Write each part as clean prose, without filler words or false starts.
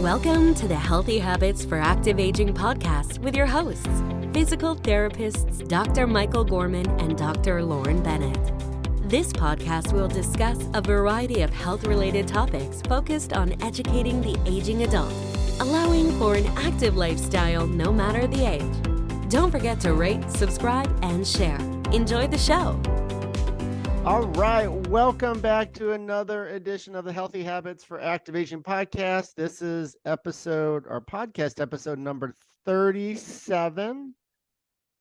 Welcome to the Healthy Habits for Active Aging podcast with your hosts, physical therapists Dr. Michael Gorman and Dr. Lauren Bennett. This podcast will discuss a variety of health-related topics focused on educating the aging adult, allowing for an active lifestyle no matter the age. Don't forget to rate, subscribe, and share. Enjoy the show. All right, welcome back to another edition of the Healthy Habits for Active Aging podcast. This is podcast episode number 37.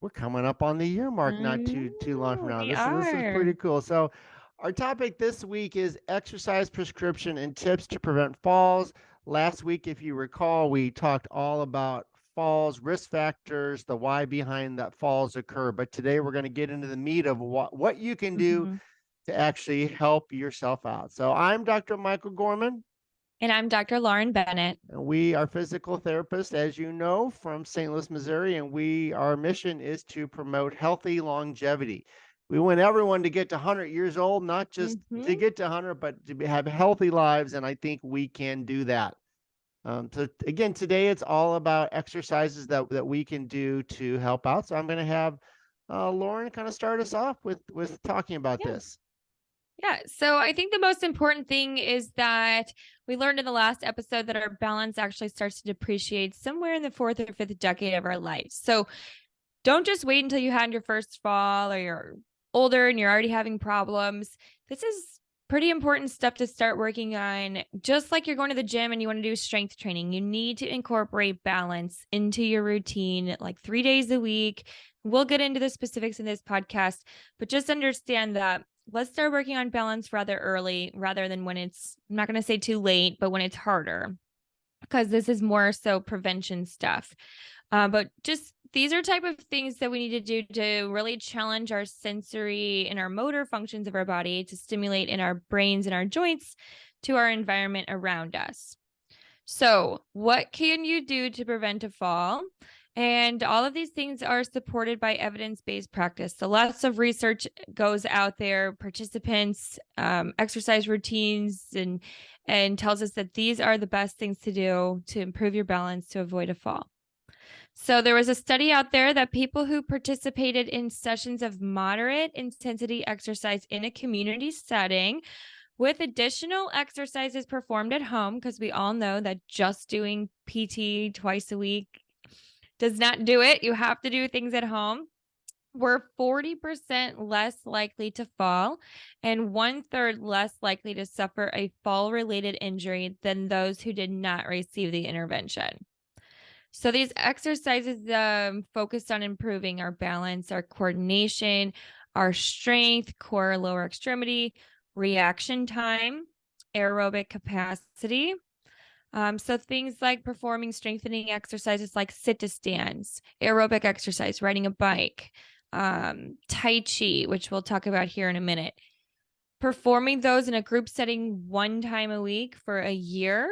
We're coming up on the year mark, not too long from now. This is pretty cool. So our topic this week is exercise prescription and tips to prevent falls. Last week, if you recall, we talked all about falls, risk factors, the why behind that falls occur. But today we're going to get into the meat of what you can do to actually help yourself out. So I'm Dr. Michael Gorman. And I'm Dr. Lauren Bennett. And we are physical therapists, as you know, from St. Louis, Missouri. And our mission is to promote healthy longevity. We want everyone to get to 100 years old, not just to get to 100, but to have healthy lives. And I think we can do that. So again, today it's all about exercises that we can do to help out. So I'm going to have Lauren kind of start us off with talking about this. Yeah. So I think the most important thing is that we learned in the last episode that our balance actually starts to depreciate somewhere in the 4th or 5th decade of our life. So don't just wait until you had your first fall or you're older and you're already having problems. This is pretty important stuff to start working on. Just like you're going to the gym and you want to do strength training, you need to incorporate balance into your routine, like 3 days a week. We'll get into the specifics in this podcast, but just understand that let's start working on balance rather early, rather than when it's, I'm not going to say too late, but when it's harder, because this is more so prevention stuff. But just these are type of things that we need to do to really challenge our sensory and our motor functions of our body, to stimulate in our brains and our joints to our environment around us. So what can you do to prevent a fall? And all of these things are supported by evidence-based practice. So lots of research goes out there, participants, exercise routines, and tells us that these are the best things to do to improve your balance to avoid a fall. So there was a study out there that people who participated in sessions of moderate intensity exercise in a community setting with additional exercises performed at home, because we all know that just doing PT twice a week does not do it. You have to do things at home. We're 40% less likely to fall and 1/3 less likely to suffer a fall-related injury than those who did not receive the intervention. So these exercises focused on improving our balance, our coordination, our strength, core, lower extremity, reaction time, aerobic capacity. So things like performing strengthening exercises like sit-to-stands, aerobic exercise, riding a bike, Tai Chi, which we'll talk about here in a minute. Performing those in a group setting 1 time a week for a year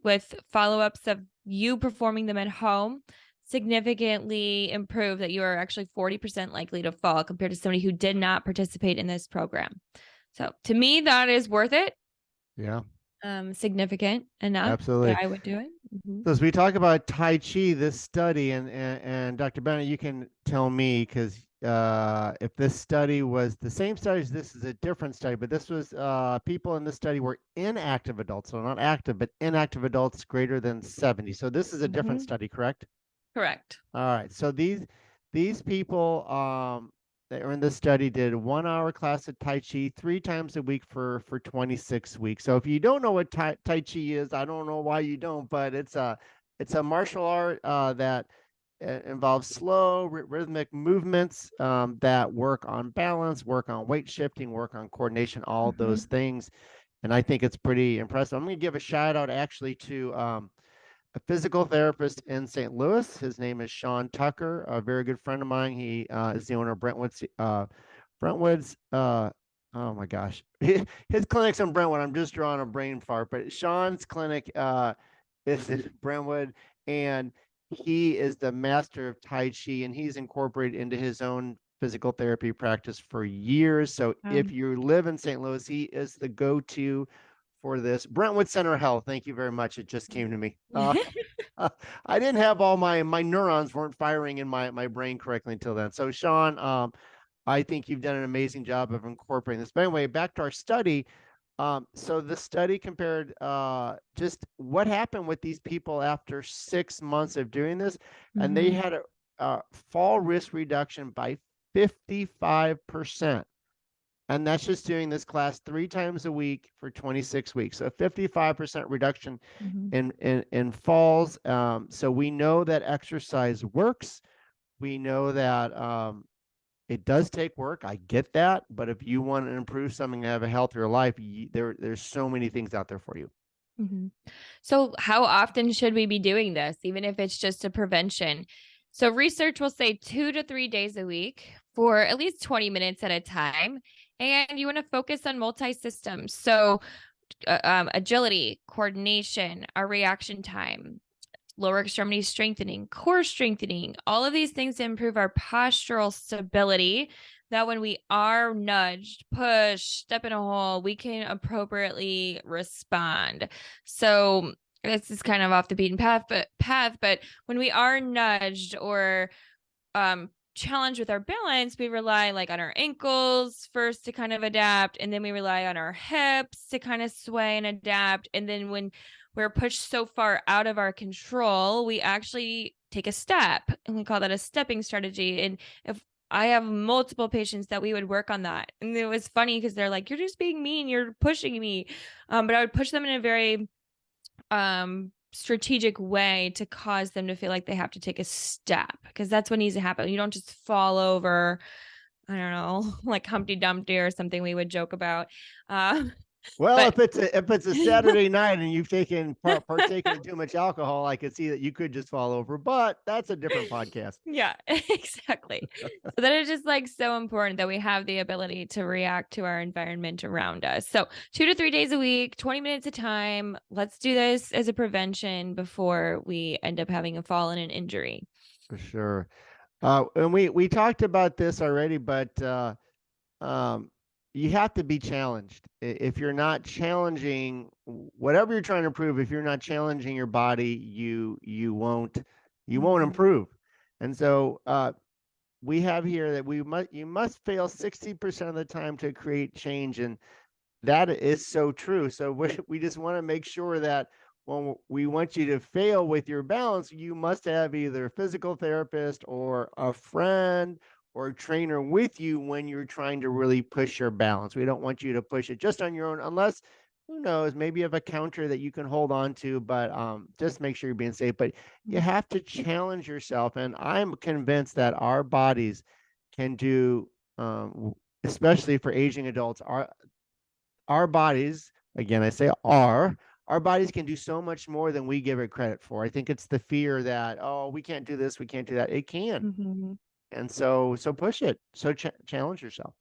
with follow-ups of you performing them at home significantly improve that you are actually 40% likely to fall compared to somebody who did not participate in this program. So to me, that is worth it. Yeah. Significant enough. Absolutely. That I would do it. So as we talk about Tai Chi, this study, and Dr. Bennett, you can tell me, because if this study was the same study as this is a different study, but this was people in this study were inactive adults, so not active, but inactive adults greater than 70. So this is a different study, correct? Correct. All right. So these people that were in this study did 1 hour class of Tai Chi 3 times a week for 26 weeks. So if you don't know what Tai Chi is, I don't know why you don't, but it's a martial art that involves slow rhythmic movements that work on balance, work on weight shifting, work on coordination, all those things. And I think it's pretty impressive. I'm going to give a shout out actually to a physical therapist in St. Louis. His name is Sean Tucker, a very good friend of mine. He is the owner of Brentwood's. Oh my gosh, his clinic's in Brentwood. I'm just drawing a brain fart, but Sean's clinic is in Brentwood, and he is the master of Tai Chi, and he's incorporated into his own physical therapy practice for years. So if you live in St. Louis, he is the go-to for this. Brentwood Center Health. Thank you very much. It just came to me. I didn't have all my neurons weren't firing in my brain correctly until then. So Sean, I think you've done an amazing job of incorporating this. But anyway, back to our study. So the study compared just what happened with these people after 6 months of doing this, and they had a fall risk reduction by 55%. And that's just doing this class 3 times a week for 26 weeks. So 55% reduction in falls. So we know that exercise works. We know that it does take work. I get that. But if you want to improve something and have a healthier life, there's so many things out there for you. So how often should we be doing this, even if it's just a prevention? So research will say 2 to 3 days a week for at least 20 minutes at a time. And you want to focus on multi-systems. So agility, coordination, our reaction time, lower extremity strengthening, core strengthening, all of these things improve our postural stability, that when we are nudged, pushed, step in a hole, we can appropriately respond. So this is kind of off the beaten path, but when we are nudged or challenged with our balance, we rely like on our ankles first to kind of adapt, and then we rely on our hips to kind of sway and adapt. And then when we're pushed so far out of our control, we actually take a step, and we call that a stepping strategy. And if I have multiple patients that we would work on that, and it was funny because they're like, "You're just being mean, you're pushing me," but I would push them in a very strategic way to cause them to feel like they have to take a step, because that's what needs to happen. You don't just fall over, I don't know, like Humpty Dumpty or something we would joke about. Well, if it's a Saturday night and you've partaken in too much alcohol, I could see that you could just fall over, but that's a different podcast. Yeah, exactly. So that is just like so important that we have the ability to react to our environment around us. So 2 to 3 days a week, 20 minutes a time. Let's do this as a prevention before we end up having a fall and an injury. For sure. And we talked about this already, but you have to be challenged. If you're not challenging whatever you're trying to improve, if you're not challenging your body, you won't improve. And so we have here that you must fail 60% of the time to create change, and that is so true. So we just want to make sure that when we want you to fail with your balance, you must have either a physical therapist or a friend or a trainer with you when you're trying to really push your balance. We don't want you to push it just on your own, unless, who knows, maybe you have a counter that you can hold on to, but just make sure you're being safe. But you have to challenge yourself. And I'm convinced that our bodies can do, especially for aging adults, our bodies, again, I say our bodies can do so much more than we give it credit for. I think it's the fear that, oh, we can't do this, we can't do that. It can. And so push it. So challenge yourself.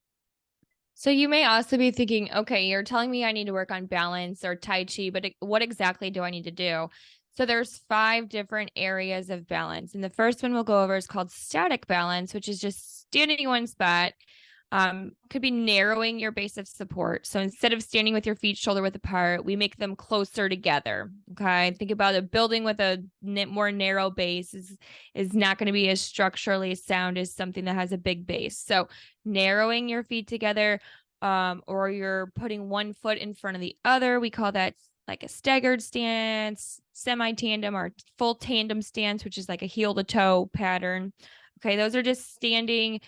So you may also be thinking, okay, you're telling me I need to work on balance or Tai Chi, but what exactly do I need to do? So there's 5 different areas of balance. And the first one we'll go over is called static balance, which is just standing in one spot. Could be narrowing your base of support. So instead of standing with your feet shoulder width apart, we make them closer together. Okay. Think about a building with a more narrow base is not going to be as structurally sound as something that has a big base. So narrowing your feet together, or you're putting one foot in front of the other. We call that like a staggered stance, semi-tandem, or full tandem stance, which is like a heel to toe pattern. Okay. Those are just standing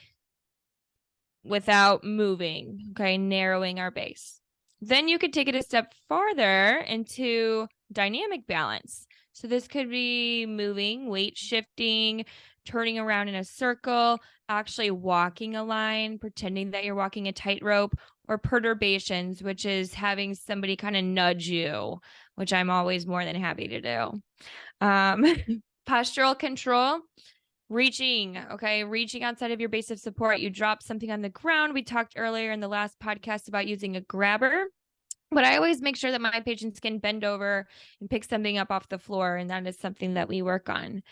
without moving, okay, narrowing our base. Then you could take it a step farther into dynamic balance. So this could be moving, weight shifting, turning around in a circle, actually walking a line, pretending that you're walking a tightrope, or perturbations, which is having somebody kind of nudge you, which I'm always more than happy to do. Postural control. Reaching outside of your base of support. You drop something on the ground. We talked earlier in the last podcast about using a grabber, but I always make sure that my patients can bend over and pick something up off the floor, and that is something that we work on.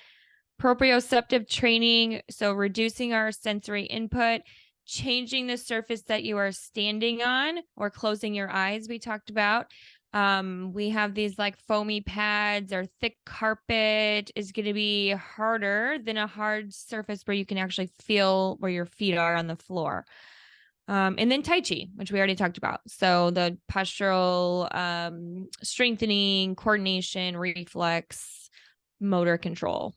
Proprioceptive training, so reducing our sensory input, changing the surface that you are standing on, or closing your eyes, we talked about. We have these like foamy pads or thick carpet is going to be harder than a hard surface where you can actually feel where your feet are on the floor. And then Tai Chi, which we already talked about. So the postural strengthening, coordination, reflex, motor control.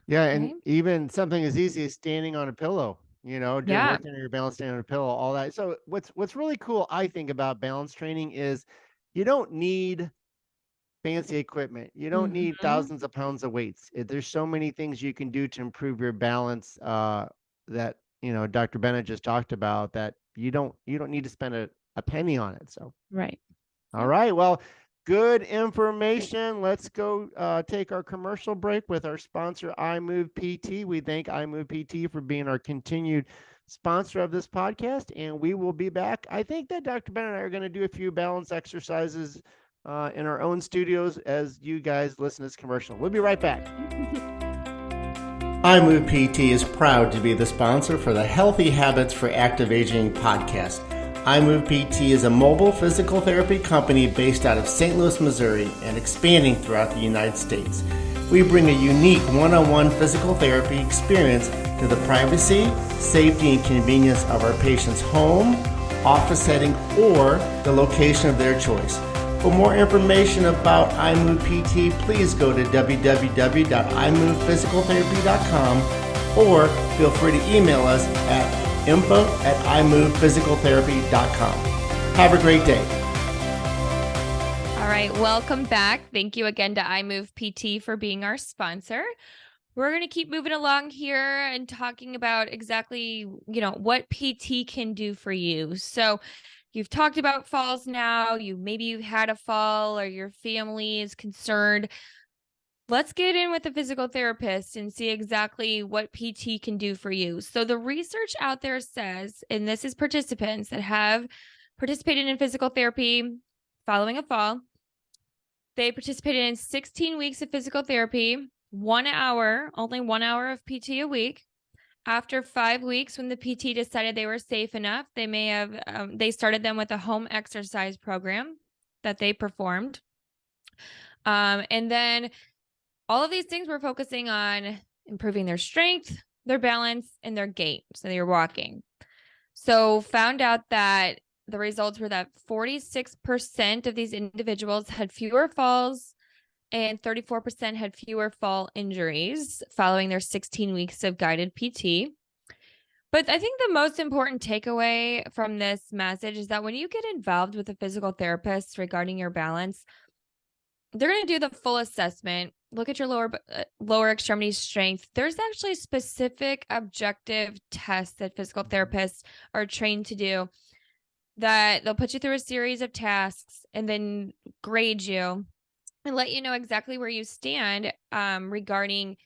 Yeah, and Okay. even something as easy as standing on a pillow, doing Yeah. working on your balance, standing on a pillow, all that. So what's really cool, I think, about balance training is you don't need fancy equipment. You don't need Mhm. thousands of pounds of weights. There's so many things you can do to improve your balance that Dr. Bennett just talked about that you don't need to spend a penny on it. So Right. all Yep. right. Well, good information. Let's go take our commercial break with our sponsor, iMove PT. We thank iMove PT for being our continued sponsor of this podcast, and we will be back. I think that Dr. Ben and I are going to do a few balance exercises in our own studios as you guys listen to this commercial. We'll be right back. iMove PT is proud to be the sponsor for the Healthy Habits for Active Aging podcast. iMove PT is a mobile physical therapy company based out of St. Louis, Missouri, and expanding throughout the United States. We bring a unique one-on-one physical therapy experience to the privacy, safety, and convenience of our patient's home, office setting, or the location of their choice. For more information about iMove PT, please go to www.imovephysicaltherapy.com or feel free to email us at info@imovephysicaltherapy.com. Have a great day. All right, welcome back. Thank you again to iMove PT for being our sponsor. We're going to keep moving along here and talking about exactly, what PT can do for you. So, you've talked about falls now. Maybe you've had a fall or your family is concerned. Let's get in with a physical therapist and see exactly what PT can do for you. So the research out there says, and this is participants that have participated in physical therapy following a fall. They participated in 16 weeks of physical therapy, only 1 hour of PT a week. After 5 weeks, when the PT decided they were safe enough, they started them with a home exercise program that they performed. And then all of these things were focusing on improving their strength, their balance, and their gait. So they were walking. So found out that the results were that 46% of these individuals had fewer falls and 34% had fewer fall injuries following their 16 weeks of guided PT. But I think the most important takeaway from this message is that when you get involved with a physical therapist regarding your balance, they're going to do the full assessment, look at your lower extremity strength. There's actually specific objective tests that physical therapists are trained to do that they'll put you through a series of tasks and then grade you and let you know exactly where you stand regarding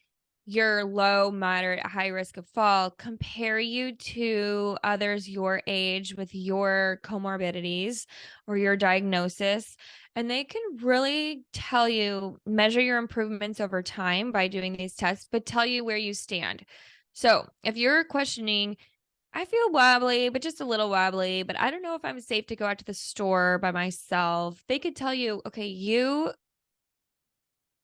your low, moderate, high risk of fall, compare you to others your age with your comorbidities or your diagnosis. And they can really measure your improvements over time by doing these tests, but tell you where you stand. So if you're questioning, I feel wobbly, but just a little wobbly, but I don't know if I'm safe to go out to the store by myself, they could tell you, okay,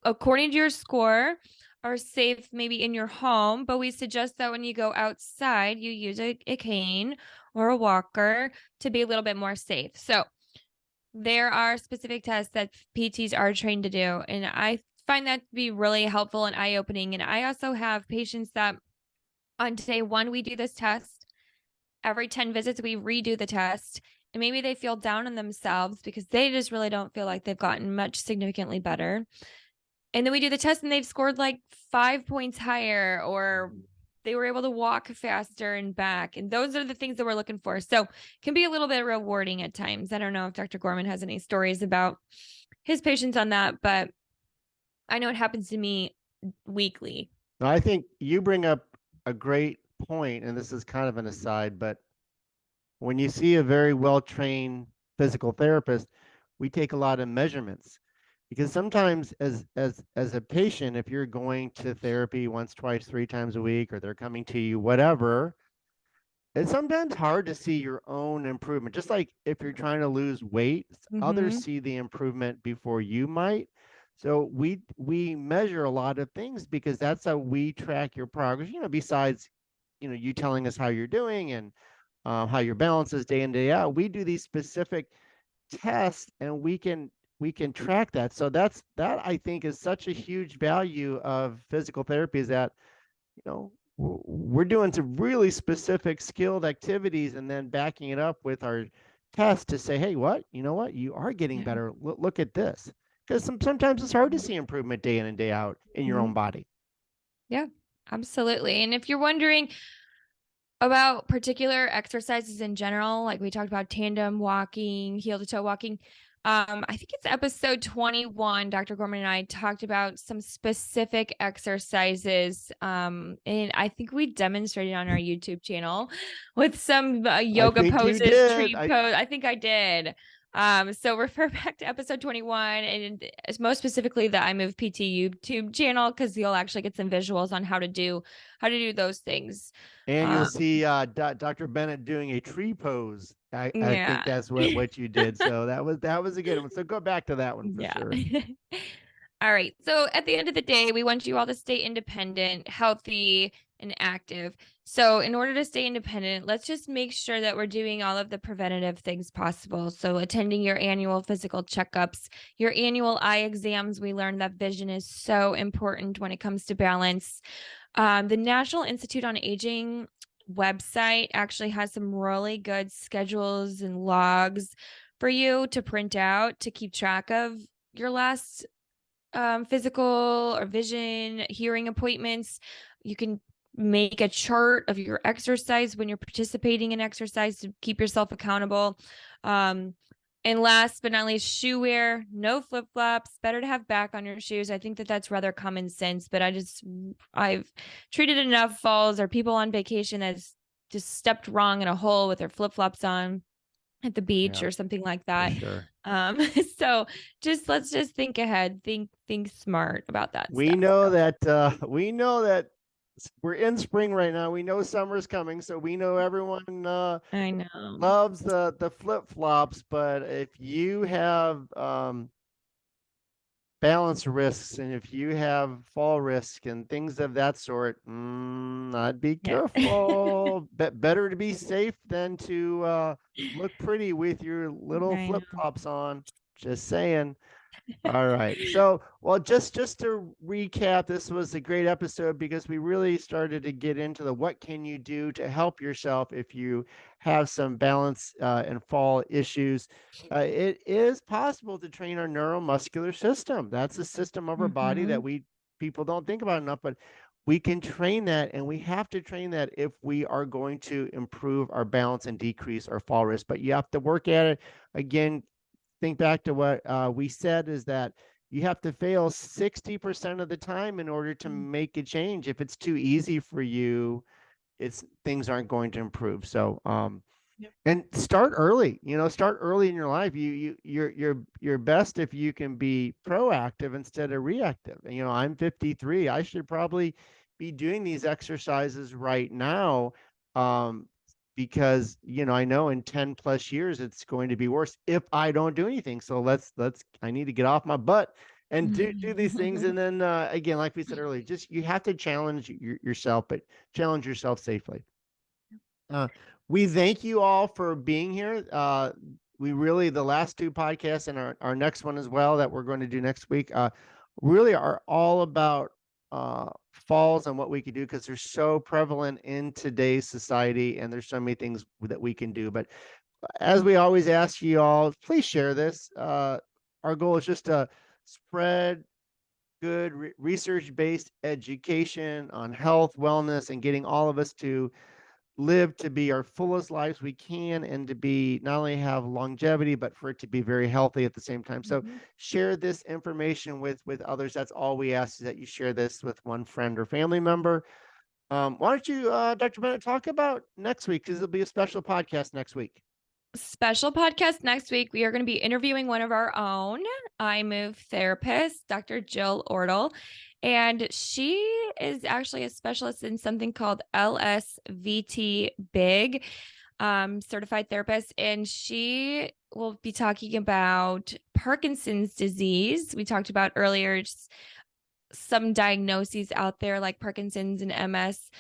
according to your score, are safe maybe in your home, but we suggest that when you go outside, you use a cane or a walker to be a little bit more safe. So there are specific tests that PTs are trained to do, and I find that to be really helpful and eye-opening. And I also have patients that on day one, we do this test. Every 10 visits, we redo the test. And maybe they feel down on themselves because they just really don't feel like they've gotten much significantly better. And then we do the test and they've scored like 5 points higher, or they were able to walk faster and back. And those are the things that we're looking for. So it can be a little bit rewarding at times. I don't know if Dr. Gorman has any stories about his patients on that, but I know it happens to me weekly. I think you bring up a great point, and this is kind of an aside, but when you see a very well-trained physical therapist, we take a lot of measurements because sometimes as a patient, if you're going to therapy once, twice, 3 times a week, or they're coming to you, whatever, it's sometimes hard to see your own improvement. Just like if you're trying to lose weight, others Mm-hmm. see the improvement before you might. So we measure a lot of things because that's how we track your progress. Besides, you telling us how you're doing and how your balance is day in day out. We do these specific tests, and we can track that. So that I think is such a huge value of physical therapy is that we're doing some really specific skilled activities and then backing it up with our test to say, hey, what you are getting Yeah. better. Look at this, because sometimes it's hard to see improvement day in and day out in your Mm-hmm. own body. Yeah, absolutely. And if you're wondering about particular exercises in general, like we talked about tandem walking, heel to toe walking. I think it's episode 21. Dr. Gorman and I talked about some specific exercises. And I think we demonstrated on our YouTube channel with some I yoga think you poses, did. tree pose. I think I did. So refer back to episode 21 and most specifically the I Move PT YouTube channel because you'll actually get some visuals on how to do those things. And you'll Um, see Dr. Bennett doing a tree pose. I think yeah. that's what you did. So that was a good one. So go back to that one for Yeah. sure. All right. So at the end of the day, we want you all to stay independent, healthy, and active. So in order to stay independent, let's just make sure that we're doing all of the preventative things possible. So attending your annual physical checkups, your annual eye exams. We learned that vision is so important when it comes to balance. The National Institute on Aging website actually has some really good schedules and logs for you to print out to keep track of your last physical or vision, hearing appointments. You can make a chart of your exercise when you're participating in exercise to keep yourself accountable. Um, and last but not least, shoe wear, no flip flops. Better to have back on your shoes. I think that that's rather common sense, but I've treated enough falls or people on vacation that's just stepped wrong in a hole with their flip flops on at the beach Yeah, or something like for that. sure. Um, so let's just think ahead, think smart about that We stuff. know So that we're in spring right now. We know summer's coming, so we know everyone I know. loves the flip flops. But if you have balance risks and if you have fall risk and things of that sort, I'd be Yeah. careful. Better to be safe than to look pretty with your little I flip know. flops on. Just saying. All right. So, well, just to recap, this was a great episode because we really started to get into the what can you do to help yourself if you have some balance and fall issues. It is possible to train our neuromuscular system. That's a system of our body that Mhm. we people don't think about enough, but we can train that, and we have to train that if we are going to improve our balance and decrease our fall risk. But you have to work at it. Again, think back to what we said is that you have to fail 60% of the time in order to make a change. If it's too easy for you, it's things aren't going to improve. So Yep. and start early. Start early in your life. You're best if you can be proactive instead of reactive. And, I'm 53. I should probably be doing these exercises right now. Um, because I know in 10 plus years it's going to be worse if I don't do anything. So I need to get off my butt and do these things. And then again, like we said earlier, just you have to challenge yourself, but challenge yourself safely. Uh, we thank you all for being here. We really, the last two podcasts and our next one as well that we're going to do next week, really are all about falls and what we can do because they're so prevalent in today's society and there's so many things that we can do. But as we always ask you all, please share this. Our goal is just to spread good research-based education on health, wellness, and getting all of us to live to be our fullest lives we can and to be not only have longevity but for it to be very healthy at the same time. So Mhm. share this information with others. That's all we ask, is that you share this with one friend or family member. Why don't you Dr. Bennett, talk about next week, because it'll be a special podcast next week. special podcast next week. We are going to be interviewing one of our own iMove therapists, Dr. Jill Ortle. And she is actually a specialist in something called LSVT Big, certified therapist. And she will be talking about Parkinson's disease. We talked about earlier just some diagnoses out there like Parkinson's and MS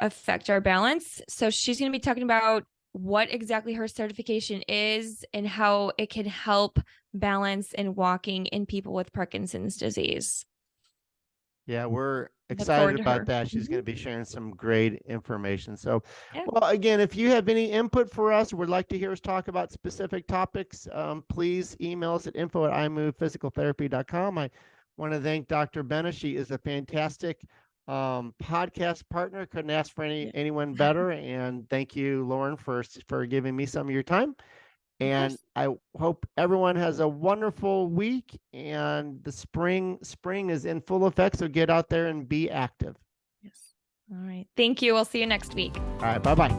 affect our balance. So she's going to be talking about what exactly her certification is and how it can help balance and walking in people with Parkinson's disease. Yeah, we're Look excited forward to about her. that. She's going to be sharing some great information. So, Yeah. well, again, if you have any input for us, would like to hear us talk about specific topics, please email us at info@iMovePhysicalTherapy.com. I want to thank Dr. Bennett. She is a fantastic podcast partner. Couldn't ask for anyone better. And thank you, Lauren, for giving me some of your time. And I hope everyone has a wonderful week, and the spring is in full effect. So get out there and be active. Yes. All right. Thank you. We'll see you next week. All right. Bye-bye.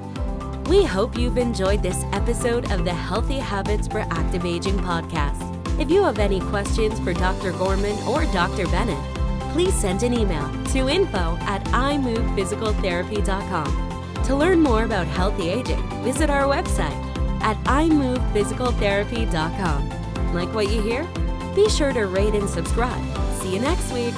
We hope you've enjoyed this episode of the Healthy Habits for Active Aging podcast. If you have any questions for Dr. Gorman or Dr. Bennett, please send an email to info@iMovePhysicalTherapy.com. To learn more about healthy aging, visit our website at iMovePhysicalTherapy.com. Like what you hear? Be sure to rate and subscribe. See you next week.